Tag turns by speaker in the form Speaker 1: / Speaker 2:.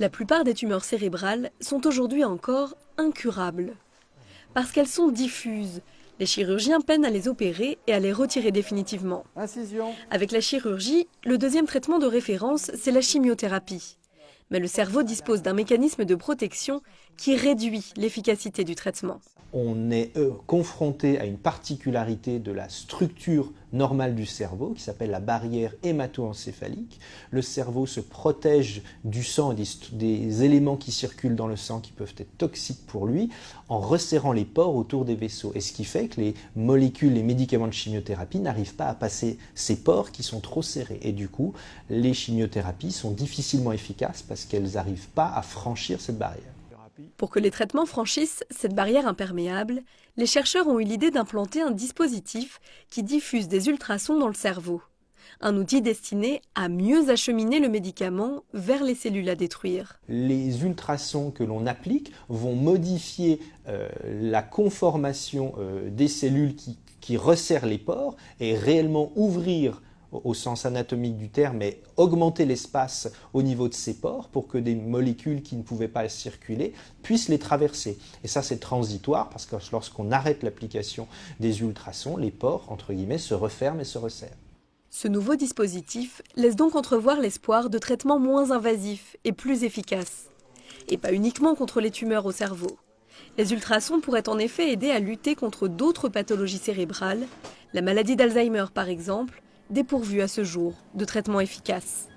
Speaker 1: La plupart des tumeurs cérébrales sont aujourd'hui encore incurables. Parce qu'elles sont diffuses, les chirurgiens peinent à les opérer et à les retirer définitivement.
Speaker 2: Incision.
Speaker 1: Avec la chirurgie, le deuxième traitement de référence, c'est la chimiothérapie. Mais le cerveau dispose d'un mécanisme de protection qui réduit l'efficacité du traitement.
Speaker 3: On est confronté à une particularité de la structure normale du cerveau qui s'appelle la barrière hémato-encéphalique. Le cerveau se protège du sang et des éléments qui circulent dans le sang qui peuvent être toxiques pour lui en resserrant les pores autour des vaisseaux. Et ce qui fait que les molécules, les médicaments de chimiothérapie n'arrivent pas à passer ces pores qui sont trop serrés. Et du coup, les chimiothérapies sont difficilement efficaces parce qu'elles n'arrivent pas à franchir cette barrière.
Speaker 1: Pour que les traitements franchissent cette barrière imperméable, les chercheurs ont eu l'idée d'implanter un dispositif qui diffuse des ultrasons dans le cerveau. Un outil destiné à mieux acheminer le médicament vers les cellules à détruire.
Speaker 3: Les ultrasons que l'on applique vont modifier la conformation des cellules qui resserrent les pores et réellement ouvrir au sens anatomique du terme, mais augmenter l'espace au niveau de ces pores pour que des molécules qui ne pouvaient pas circuler puissent les traverser. Et ça, c'est transitoire parce que lorsqu'on arrête l'application des ultrasons, les pores, entre guillemets, se referment et se resserrent.
Speaker 1: Ce nouveau dispositif laisse donc entrevoir l'espoir de traitements moins invasifs et plus efficaces. Et pas uniquement contre les tumeurs au cerveau. Les ultrasons pourraient en effet aider à lutter contre d'autres pathologies cérébrales, la maladie d'Alzheimer par exemple, dépourvue à ce jour de traitements efficaces.